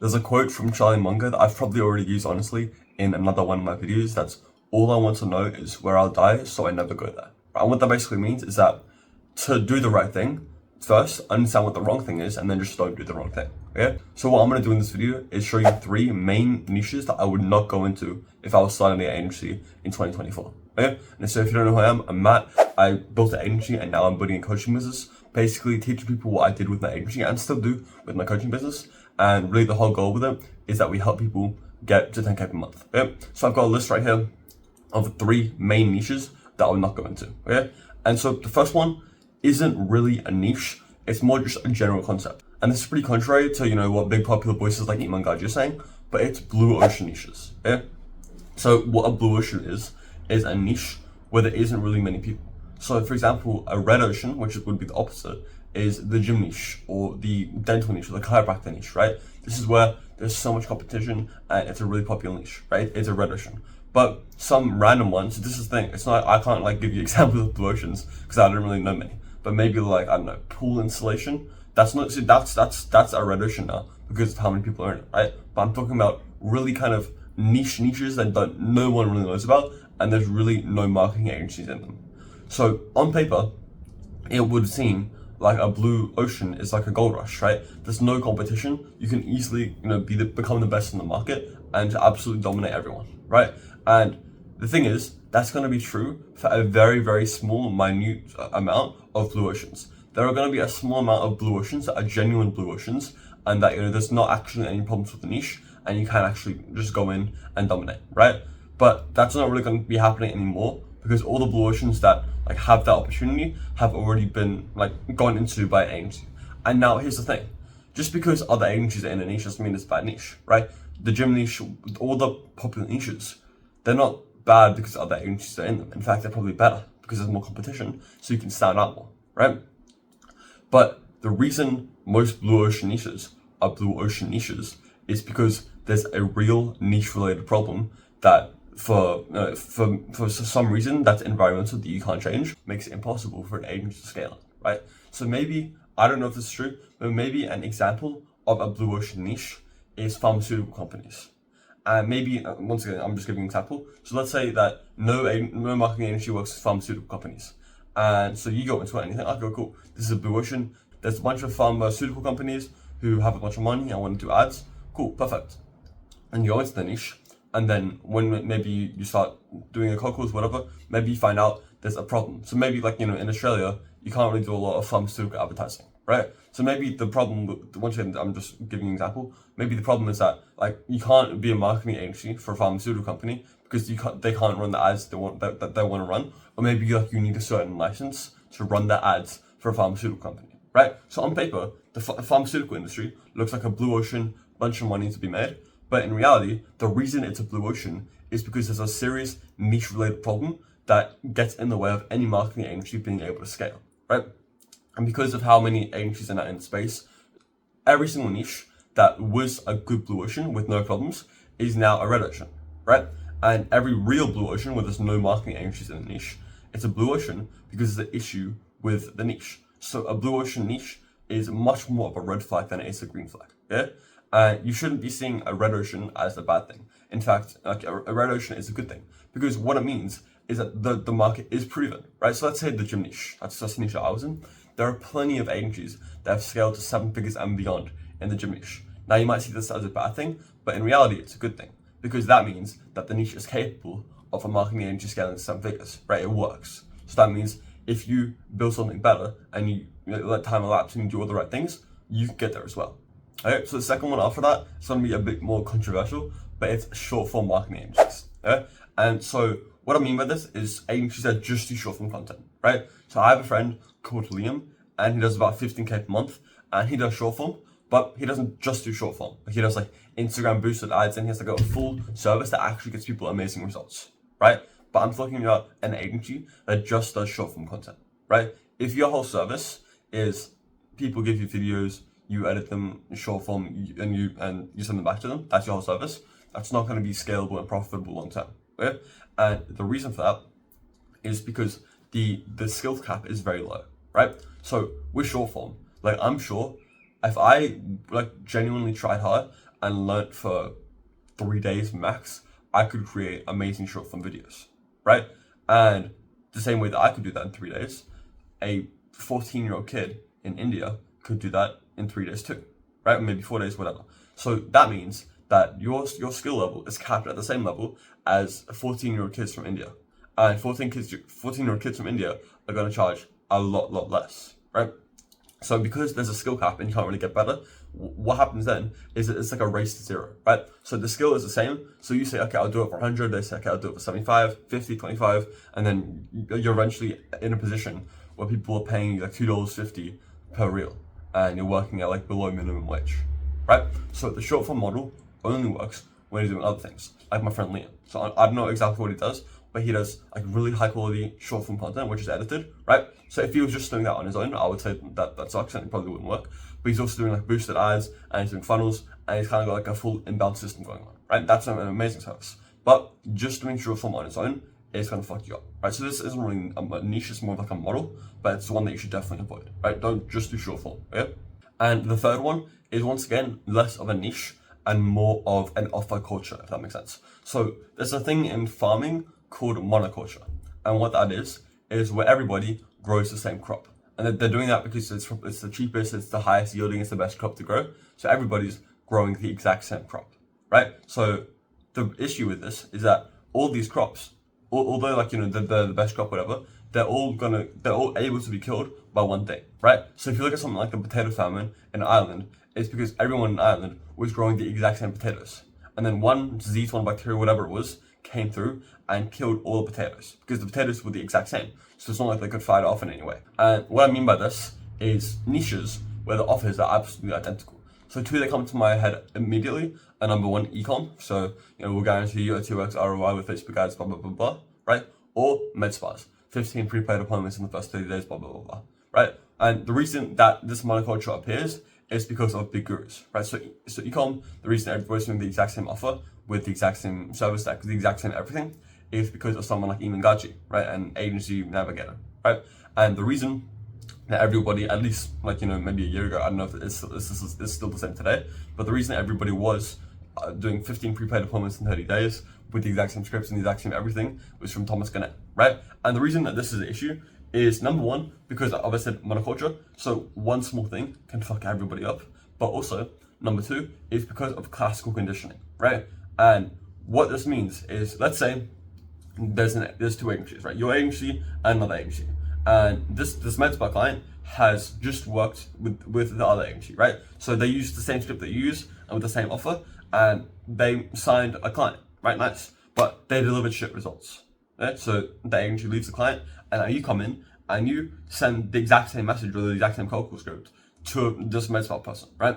There's a quote from Charlie Munger that I've probably already used, honestly, in another one of my videos. That's all I want to know is where I'll die, so I never go there. And what that basically means is that to do the right thing, first understand what the wrong thing is, and then just don't do the wrong thing. Okay? So what I'm gonna do in this video is show you 3 main niches that I would not go into if I was starting an agency in 2024. Okay? And so if you don't know who I am, I'm Matt. I built an agency and now I'm building a coaching business, basically teaching people what I did with my agency and still do with my coaching business. And really the whole goal with it is that we help people get to 10K per month. Okay? So I've got a list right here of 3 main niches that I will not go into. Okay? And so the first one isn't really a niche, it's more just a general concept. And this is pretty contrary to, what big popular voices like Iman Gadzhi are saying, but it's blue ocean niches. Okay? So what a blue ocean is a niche where there isn't really many people. So for example, a red ocean, which would be the opposite, is the gym niche or the dental niche or the chiropractor niche, right? This is where there's so much competition and it's a really popular niche, right? It's a red ocean. But some random ones, this is the thing, it's not, I can't give you examples of blue oceans because I don't really know many. But maybe I don't know, pool installation, that's a red ocean now because of how many people are in it, right? But I'm talking about really kind of niches that no one really knows about, and there's really no marketing agencies in them. So on paper, it would seem like a blue ocean is like a gold rush, right? There's no competition. You can easily, become the best in the market and absolutely dominate everyone, right? And the thing is, that's going to be true for a very, very small, minute amount of blue oceans. There are going to be a small amount of blue oceans that are genuine blue oceans, and that there's not actually any problems with the niche, and you can actually just go in and dominate, right? But that's not really going to be happening anymore because all the blue oceans that have that opportunity have already been gone into by an agency. And now here's the thing: just because other agencies are in a niche doesn't mean it's a bad niche, right? The gym niche, all the popular niches, they're not bad because other agencies are in them. In fact, they're probably better because there's more competition, so you can stand out more, right? But the reason most blue ocean niches are blue ocean niches is because there's a real niche related problem that for some reason that's environmental that you can't change, makes it impossible for an agency to scale, right? So maybe, I don't know if this is true, but maybe an example of a blue ocean niche is pharmaceutical companies. And maybe, once again, I'm just giving an example. So let's say that no marketing agency works with pharmaceutical companies. And so you go into it and you think, okay, cool, this is a blue ocean. There's a bunch of pharmaceutical companies who have a bunch of money and want to do ads. Cool, perfect. And you go into the niche. And then when maybe you start doing a cold calls, whatever, maybe you find out there's a problem. So maybe in Australia, you can't really do a lot of pharmaceutical advertising, right? So maybe the problem, once again, I'm just giving you an example. Maybe the problem is that you can't be a marketing agency for a pharmaceutical company because they can't run the ads they want to run. Or maybe you need a certain license to run the ads for a pharmaceutical company, right? So on paper, the pharmaceutical industry looks like a blue ocean, bunch of money to be made. But in reality, the reason it's a blue ocean is because there's a serious niche related problem that gets in the way of any marketing agency being able to scale, right? And because of how many agencies are now in space, every single niche that was a good blue ocean with no problems is now a red ocean, right? And every real blue ocean where there's no marketing agencies in the niche, it's a blue ocean because there's an issue with the niche. So a blue ocean niche is much more of a red flag than it is a green flag, yeah? You shouldn't be seeing a red ocean as a bad thing. In fact, a red ocean is a good thing because what it means is that the market is proven, right? So let's say the gym niche, that's the niche that I was in. There are plenty of agencies that have scaled to 7 figures and beyond in the gym niche. Now you might see this as a bad thing, but in reality, it's a good thing because that means that the niche is capable of a marketing agency scaling to 7 figures, right? It works. So that means if you build something better and you let time elapse and you do all the right things, you can get there as well. Okay, so the second one after that is going to be a bit more controversial, but it's short form marketing agencies. Okay? And so what I mean by this is agencies that just do short form content, right? So I have a friend called Liam, and he does about 15K per month, and he does short form, but he doesn't just do short form. He does Instagram boosted ads, and he has a full service that actually gets people amazing results, right? But I'm talking about an agency that just does short form content, right? If your whole service is people give you videos, you edit them in short form, and you send them back to them, that's your whole service, that's not going to be scalable and profitable long term. Okay? And the reason for that is because the skills cap is very low, right? So with short form, I'm sure if I genuinely tried hard, and learnt for 3 days max, I could create amazing short form videos, right? And the same way that I could do that in 3 days, a 14-year-old kid in India could do that in 3 days too, right? Maybe 4 days, whatever. So that means that your skill level is capped at the same level as 14-year-old kids from India. And 14-year-old kids from India are going to charge a lot less, right? So because there's a skill cap and you can't really get better, what happens then is it's like a race to zero, right? So the skill is the same. So you say, okay, I'll do it for 100. They say, okay, I'll do it for 75, 50, 25. And then you're eventually in a position where people are paying you like $2.50 per reel. And you're working at like below minimum wage, right? So the short form model only works when you're doing other things, like my friend Liam. So I don't know exactly what he does, but he does like really high quality short form content, which is edited, right? So if he was just doing that on his own, I would say that sucks and it probably wouldn't work. But he's also doing like boosted ads and he's doing funnels and he's kind of got like a full inbound system going on, right? That's an amazing service. But just doing short form on its own is going to fuck you up, right? So this isn't really a niche, it's more like a model, but it's one that you should definitely avoid, right? Don't just do short form, okay? And the third one is once again less of a niche and more of an offer culture, if that makes sense. So there's a thing in farming called monoculture, and what that is where everybody grows the same crop, and they're doing that because it's the cheapest, it's the highest yielding, it's the best crop to grow. So everybody's growing the exact same crop, right? So the issue with this is that all these crops, although like the best crop, whatever, they're all able to be killed by one thing, right? So if you look at something like the potato famine in Ireland, it's because everyone in Ireland was growing the exact same potatoes, and then one disease, one bacteria, whatever it was, came through and killed all the potatoes because the potatoes were the exact same. So it's not like they could fight it off in any way. And what I mean by this is niches where the offers are absolutely identical. So two that come to my head immediately are number one, ecom. So we'll guarantee you a 2x ROI with Facebook ads, blah blah blah blah, right? Or med spas, 15 prepaid appointments in the first 30 days, blah blah blah blah, right? And the reason that this monoculture appears is because of big gurus, right? So ecom, the reason everybody's doing the exact same offer with the exact same service stack, the exact same everything, is because of someone like Eamon Gadzhi, right? An agency navigator, right? And the reason that everybody, at least like maybe a year ago, I don't know if it's still the same today, but the reason that everybody was doing 15 prepaid appointments in 30 days with the exact same scripts and the exact same everything was from Thomas Gannett, right? And the reason that this is an issue is number one, because of I said monoculture, so one small thing can fuck everybody up, but also number two is because of classical conditioning, right? And what this means is, let's say there's two agencies, right? Your agency and another agency, and this MedSpa client has just worked with the other agency, right? So they use the same script that you use and with the same offer, and they signed a client, right? Nice, but they delivered shit results. Right? So the agency leaves the client, and now you come in and you send the exact same message or the exact same call script to this MedSpa person, right?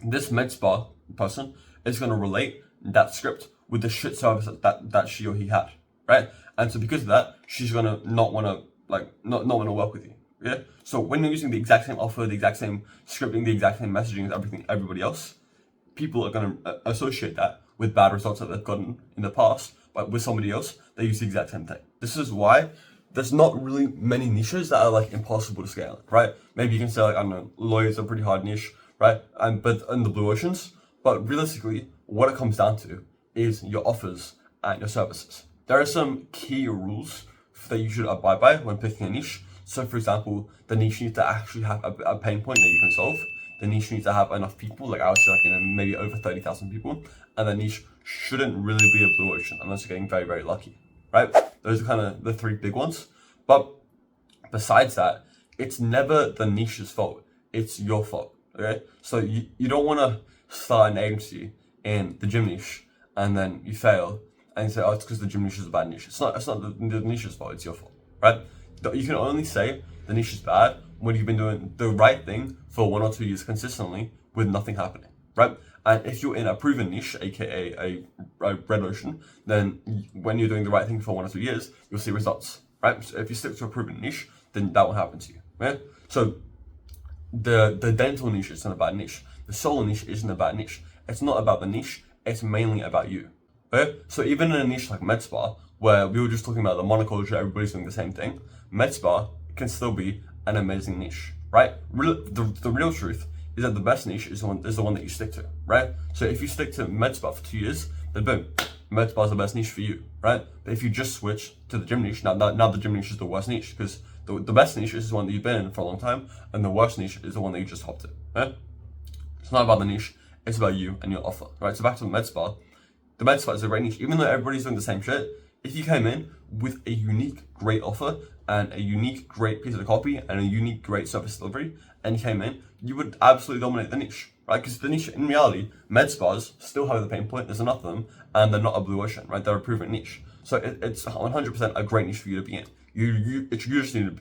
This MedSpa person is going to relate that script with the shit service that she or he had, right? And so because of that, she's going to not want to work with you. Yeah. So when you're using the exact same offer, the exact same scripting, the exact same messaging as everybody else, people are going to associate that with bad results that they've gotten in the past, but with somebody else, they use the exact same thing. This is why there's not really many niches that are like impossible to scale, right? Maybe you can say like, I don't know, lawyers are a pretty hard niche, right? But in the blue oceans, but realistically, what it comes down to is your offers and your services. There are some key rules that you should abide by when picking a niche. So for example, the niche needs to actually have a pain point that you can solve. The niche needs to have enough people, like I would say like, maybe over 30,000 people. And the niche shouldn't really be a blue ocean unless you're getting very, very lucky, right? Those are kind of the three big ones. But besides that, it's never the niche's fault. It's your fault, okay? So you don't want to start an agency in the gym niche and then you fail and you say, oh, it's because the gym niche is a bad niche. It's not the niche's fault, it's your fault, right? You can only say the niche is bad when you've been doing the right thing for 1 or 2 years consistently with nothing happening, right? And if you're in a proven niche, aka a red ocean, then when you're doing the right thing for 1 or 2 years, you'll see results, right? So if you stick to a proven niche, then that will happen to you, right? So the dental niche isn't a bad niche. The solo niche isn't a bad niche. It's not about the niche, it's mainly about you, okay? So even in a niche like MedSpa, where we were just talking about the monoculture, everybody's doing the same thing, MedSpa can still be an amazing niche, right? The real truth is that the best niche is the one that you stick to, right? So if you stick to med spa for 2 years, then boom, med spa is the best niche for you, right? But if you just switch to the gym niche, now the gym niche is the worst niche, because the best niche is the one that you've been in for a long time, and the worst niche is the one that you just hopped in, right? It's not about the niche, it's about you and your offer, right? So back to the med spa. The med spa is a great niche. Even though everybody's doing the same shit, if you came in with a unique, great offer and a unique, great piece of copy and a unique, great service delivery, and you came in, you would absolutely dominate the niche, right? Because the niche, in reality, med spas still have the pain point. There's enough of them, and they're not a blue ocean, right? They're a proven niche. So it's 100% a great niche for you to be in. You just need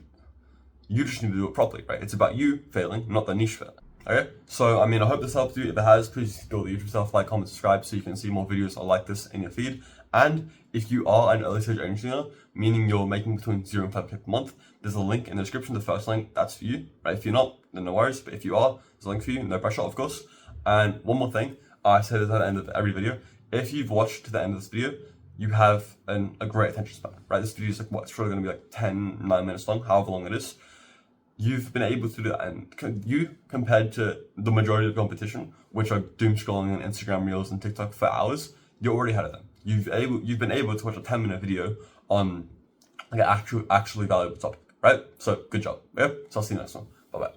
to do it properly, right? It's about you failing, not the niche failing. Okay, so I mean, I hope this helps you. If it has, please do all the usual stuff, like, comment, subscribe, so you can see more videos like this in your feed. And if you are an early stage engineer, meaning you're making between 0 and 5K per month, there's a link in the description. The first link, that's for you, right? If you're not, then no worries. But if you are, there's a link for you. No pressure, of course. And one more thing, I say this at the end of every video. If you've watched to the end of this video, you have a great attention span, right? This video is like, what, it's probably going to be like 9 minutes long, however long it is. You've been able to do that, and you, compared to the majority of the competition, which are doom scrolling on Instagram Reels and TikTok for hours, you're already ahead of them. You've been able to watch a 10-minute video on like an actually valuable topic, right? So good job. Yeah. So I'll see you next one. Bye bye.